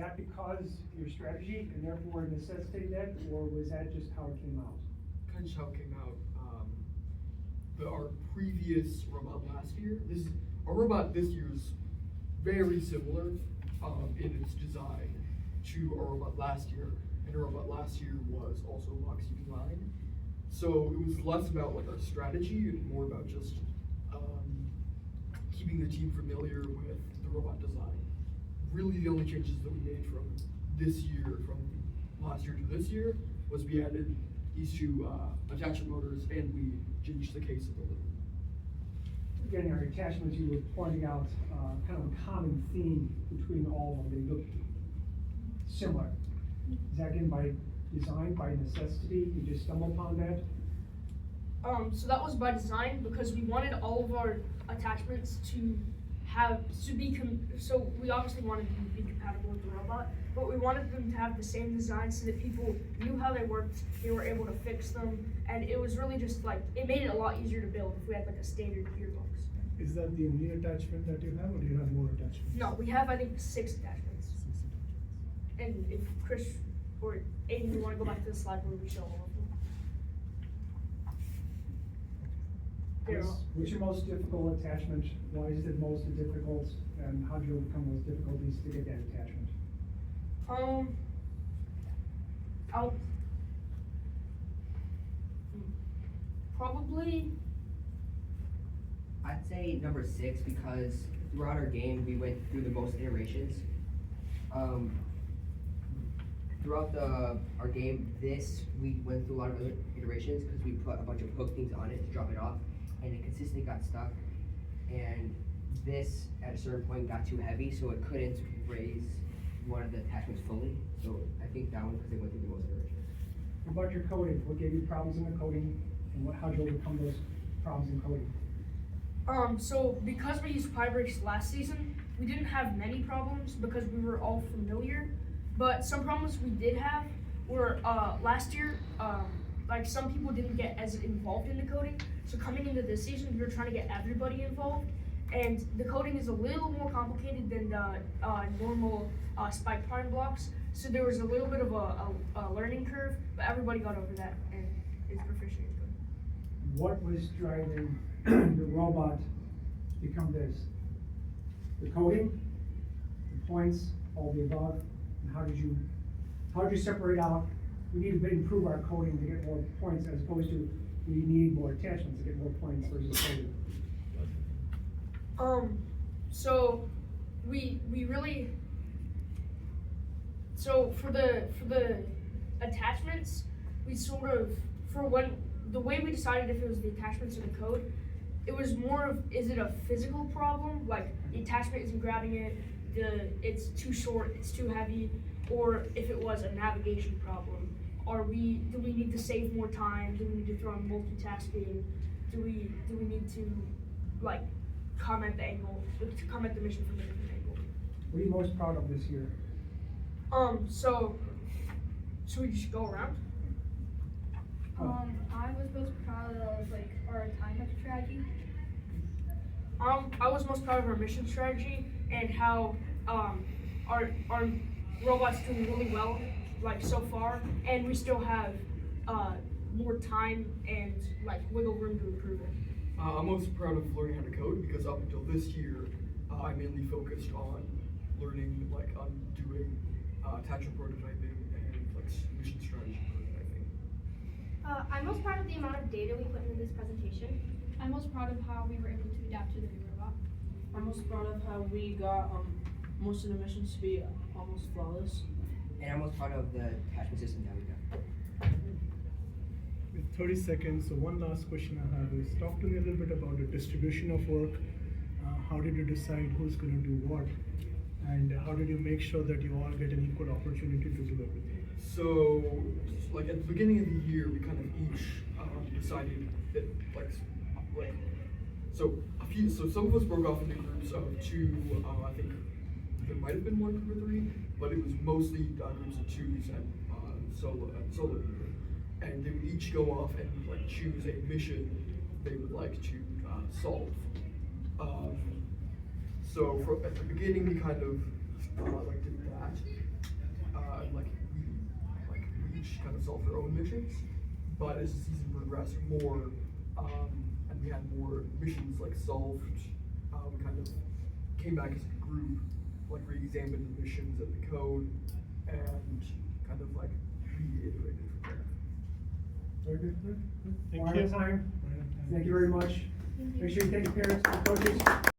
that because your strategy and therefore necessitated that, or was that just how it came out? Kind of just how it came out. Our previous robot last year, our robot this year is very similar in its design to our robot last year, and our robot last year was also box line. So it was less about like our strategy and more about just keeping the team familiar with the robot design. Really, the only changes that we made from this year, from last year to this year, was we added these two attachment motors and we changed the case a little. Again, our attachments, you were pointing out kind of a common theme between all of them. They look similar. Is that again by design, by necessity? You just stumbled upon that? So that was by design because we wanted all of our attachments to so we obviously wanted them to be compatible with the robot, but we wanted them to have the same design so that people knew how they worked, they were able to fix them, and it was really just like, it made it a lot easier to build if we had like a standard gearbox. Is that the only attachment that you have, or do you have more attachments? No, we have I think 6 attachments. 6 attachments. And if Chris or Aiden, you want to go back to the slide where we show all of them. What's your most difficult attachment? Why is it most difficult? And how do you overcome those difficulties to get that attachment? Probably. I'd say number 6 because throughout our game we went through the most iterations. Throughout our game, we went through a lot of other iterations because we put a bunch of hook things on it to drop it off, and it consistently got stuck. And this, at a certain point, got too heavy, so it couldn't raise one of the attachments fully. So I think that one because it went through the most iterations. What about your coding? What gave you problems in the coding, and how did you overcome those problems in coding? So because we used Pybreaks last season, we didn't have many problems because we were all familiar. But some problems we did have were last year, like some people didn't get as involved in the coding. So coming into this season, we were trying to get everybody involved. And the coding is a little more complicated than the normal spike prime blocks. So there was a little bit of a learning curve, but everybody got over that and is proficient in coding. What was driving the robot to become this? The coding, the points, all the above, and how did you separate out, we need to improve our coding to get more points as opposed to we need more attachments to get more points versus coding? So we really, so for the attachments, we sort of, the way we decided if it was the attachments or the code, it was more of, is it a physical problem? Like the attachment isn't grabbing it, it's too short, it's too heavy, or if it was a navigation problem. Do we need to save more time? Do we need to throw in multitasking? Do we need to like come at the mission from a different angle? What are you most proud of this year? So should we just go around? I was most proud of like our time strategy. I was most proud of our mission strategy and how our robot's doing really well like so far, and we still have more time and like wiggle room to improve it. I'm most proud of learning how to code because up until this year, I mainly focused on learning, like on doing attachment prototyping and like mission strategy prototyping. I'm most proud of the amount of data we put into this presentation. I'm most proud of how we were able to adapt to the new robot. I'm most proud of how we got most of the missions to be almost flawless. And I'm most proud of the attachment system that we got. With 30 seconds, so one last question I have is, talk to me a little bit about the distribution of work. How did you decide who's going to do what? And how did you make sure that you all get an equal opportunity to do everything? So, like at the beginning of the year, we kind of each decided that so some of us broke off into groups of 2. I think there might have been 1 group of 3, but it was mostly groups of 2s and solo people. And they would each go off and like choose a mission they would like to solve. So at the beginning we kind of like did that, to solve their own missions. But as the season progressed more, and we had more missions like solved, we kind of came back as a group, like re-examined the missions and the code, and kind of like reiterated from there. Very good. Thank We're out you. of time. We're out of time. Thank you very much. Make sure you thank your parents and coaches.